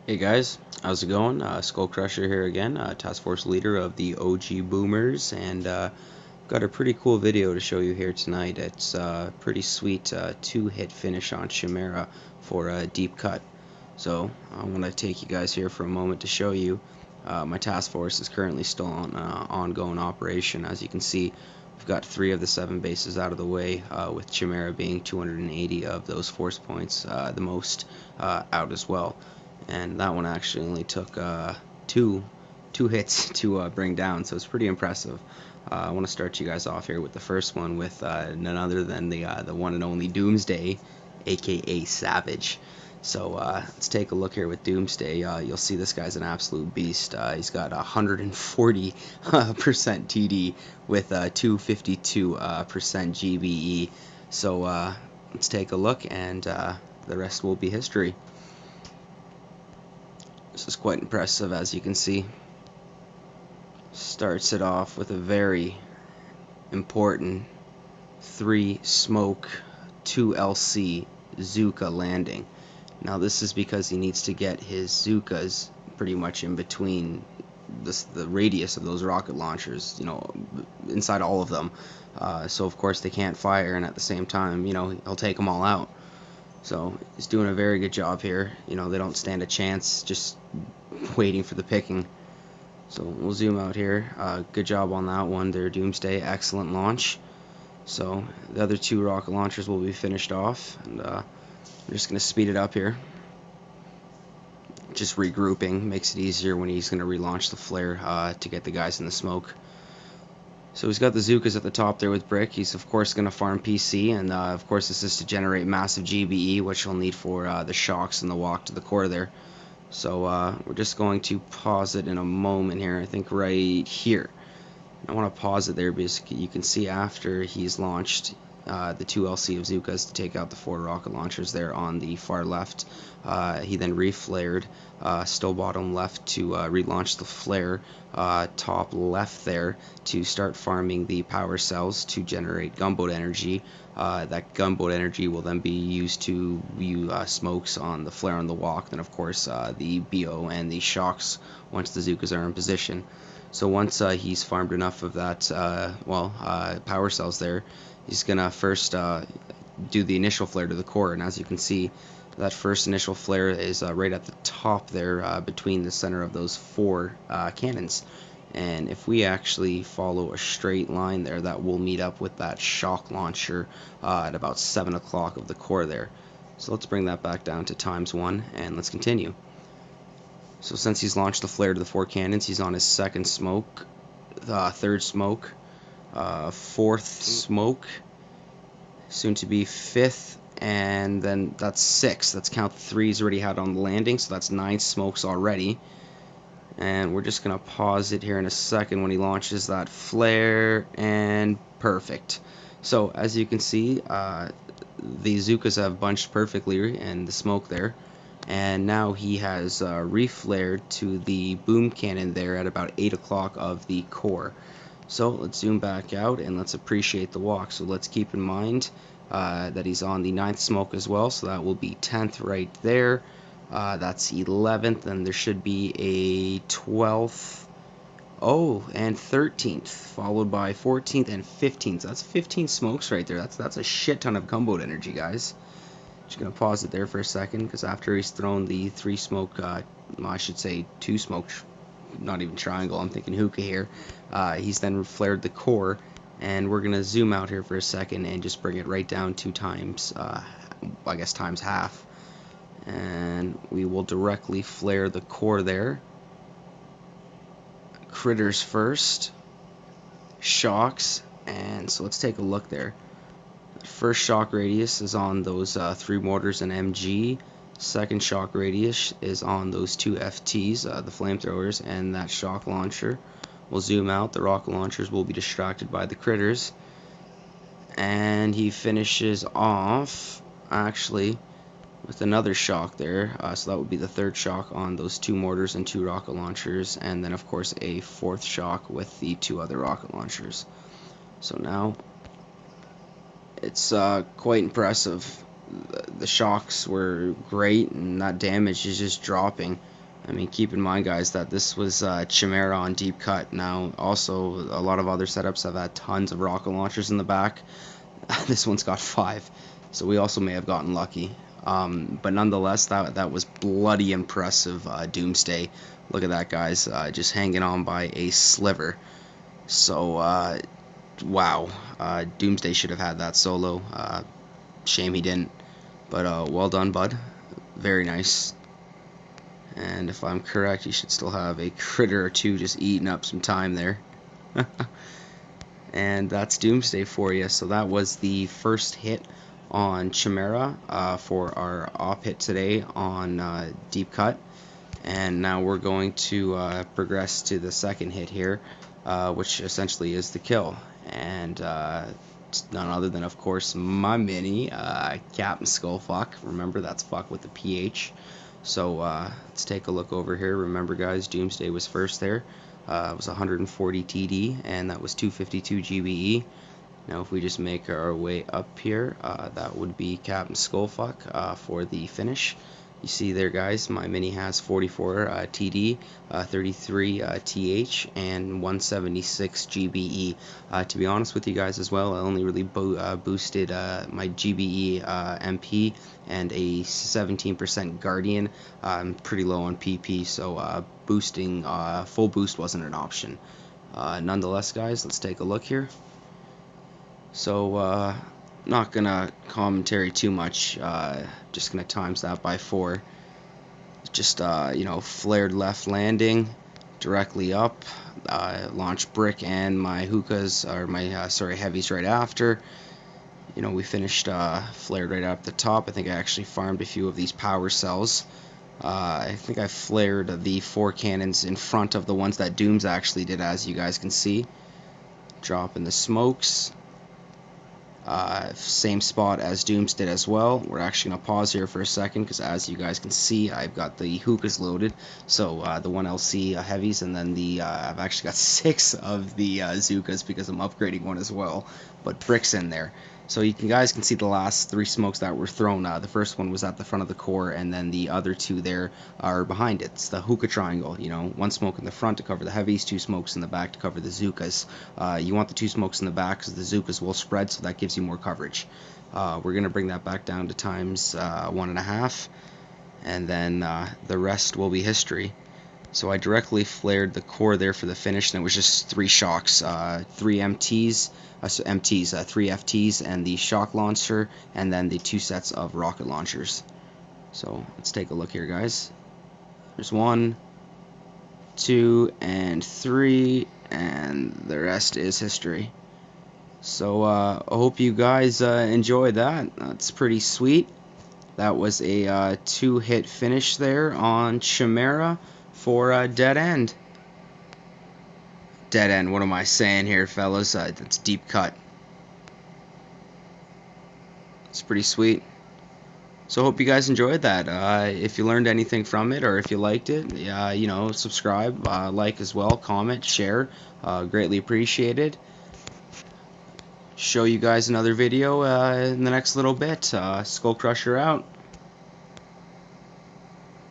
Hey guys, how's it going? Skull Crusher here again, Task Force leader of the OG Boomers, and got a pretty cool video to show you here tonight. It's a pretty sweet two-hit finish on Chimera for a deep cut. So I want to take you guys here for a moment to show you. My task force is currently still on ongoing operation. As you can see, we've got 3 of the 7 bases out of the way, with Chimera being 280 of those force points, the most out as well. And that one actually only took two hits to bring down, so it's pretty impressive. I want to start you guys off here with the first one with none other than the one and only Doomsday, aka Savage. So let's take a look here with Doomsday. You'll see this guy's an absolute beast. He's got 140% TD with 252% GBE. So let's take a look, and the rest will be history. This is quite impressive, as you can see. Starts it off with a very important 3 smoke 2 LC Zuka landing. Now this is because he needs to get his Zukas pretty much in between the radius of those rocket launchers, inside all of them. So of course they can't fire, and at the same time, he'll take them all out. So he's doing a very good job here. They don't stand a chance just waiting for the picking. So we'll zoom out here. Good job on that one there, Doomsday. Excellent launch. So the other 2 rocket launchers will be finished off, and I'm just going to speed it up here. Just regrouping makes it easier when he's going to relaunch the flare to get the guys in the smoke. So he's got the Zukas at the top there with Brick. He's of course going to farm PC, and of course this is to generate massive GBE, which he'll need for the shocks and the walk to the core there. So we're just going to pause it in a moment here, I think right here. I want to pause it there because you can see after he's launched the 2 LC of Zukas to take out the 4 rocket launchers there on the far left. He then reflared, still bottom left to relaunch the flare, top left there to start farming the power cells to generate gunboat energy. That gunboat energy will then be used to view smokes on the flare on the walk, then of course the BO and the shocks once the Zukas are in position. So once he's farmed enough of that, power cells there, he's gonna first do the initial flare to the core, and as you can see, that first initial flare is right at the top there, between the center of those 4 cannons. And if we actually follow a straight line there, that will meet up with that shock launcher at about 7 o'clock of the core there. So let's bring that back down to ×1, and let's continue. So since he's launched the flare to the 4 cannons, he's on his 2nd smoke, 3rd smoke, 4th smoke, soon to be 5th, and then that's 6. That's count the 3 he's already had on the landing, so that's 9 smokes already. And we're just going to pause it here in a second when he launches that flare, and perfect. So as you can see, the Zukas have bunched perfectly in the smoke there. And now he has reflared to the boom cannon there at about 8 o'clock of the core. So let's zoom back out and let's appreciate the walk. So let's keep in mind that he's on the 9th smoke as well, so that will be 10th right there. That's 11th, and there should be a 12th, and 13th, followed by 14th and 15th. So that's 15 smokes right there. That's a shit ton of gunboat energy, guys. Just gonna pause it there for a second, because after he's thrown the 3 smoke, I should say 2 smoke, not even triangle, I'm thinking hookah here, he's then flared the core, and we're gonna zoom out here for a second and just bring it right down to times, I guess times half, and we will directly flare the core there. Critters first, shocks, and so let's take a look there. First shock radius is on those 3 mortars and MG. Second shock radius is on those 2 FTs, the flamethrowers, and that shock launcher. We'll zoom out. The rocket launchers will be distracted by the critters. And he finishes off, actually, with another shock there. So that would be the 3rd shock on those 2 mortars and 2 rocket launchers. And then, of course, a 4th shock with the 2 other rocket launchers. So now it's quite impressive. The shocks were great, and that damage is just dropping. I mean, keep in mind, guys, that this was Chimera on deep cut. Now, also, a lot of other setups have had tons of rocket launchers in the back. This one's got 5, so we also may have gotten lucky. But nonetheless, that was bloody impressive. Doomsday. Look at that, guys, just hanging on by a sliver. So, wow, Doomsday should have had that solo. Shame he didn't. But well done, bud. Very nice. And if I'm correct, you should still have a critter or two just eating up some time there. And that's Doomsday for you. So that was the first hit on Chimera for our op hit today on deep cut. And now we're going to progress to the second hit here, which essentially is the kill. And it's none other than, of course, my mini, Captain Skull. Remember, that's fuck with the PH. So let's take a look over here. Remember, guys, Doomsday was first there. It was 140 TD, and that was 252 GBE. Now, if we just make our way up here, that would be Captain Skullfuck for the finish. You see there, guys, my mini has 44 TD, 33 TH, and 176 GBE. To be honest with you guys as well, I only really boosted my GBE MP and a 17% Guardian. I'm pretty low on PP, so boosting full boost wasn't an option. Nonetheless, guys, let's take a look here. So, not gonna commentary too much, just gonna times that by 4. Just you know, flared left landing directly up, launch brick and my hookahs, or my sorry, heavies right after. You know, we finished flared right up the top. I think I actually farmed a few of these power cells. I think I flared the 4 cannons in front of the ones that Dooms actually did, as you guys can see. Dropping the smokes. Same spot as Dooms did as well. We're actually going to pause here for a second because, as you guys can see, I've got the hookahs loaded. So the 1LC heavies, and then the I've actually got 6 of the Zookas because I'm upgrading one as well. But bricks in there. So you guys can see the last 3 smokes that were thrown. The first one was at the front of the core, and then the other 2 there are behind it. It's the hookah triangle. You know, 1 smoke in the front to cover the heavies, 2 smokes in the back to cover the Zookas. You want the 2 smokes in the back because the Zookas will spread, so that gives you more coverage. We're going to bring that back down to times 1.5, and then the rest will be history. So I directly flared the core there for the finish, and it was just 3 shocks, 3 MTs, 3 FTs, and the shock launcher, and then the 2 sets of rocket launchers. So let's take a look here, guys. There's 1, 2, and 3, and the rest is history. So I hope you guys enjoyed that. That's pretty sweet. That was a 2-hit finish there on Chimera for Dead End. Dead End, what am I saying here, fellas? That's deep cut. It's pretty sweet. So I hope you guys enjoyed that. If you learned anything from it, or if you liked it, you know, subscribe, like as well, comment, share. Greatly appreciated. Show you guys another video in the next little bit. Skull Crusher out.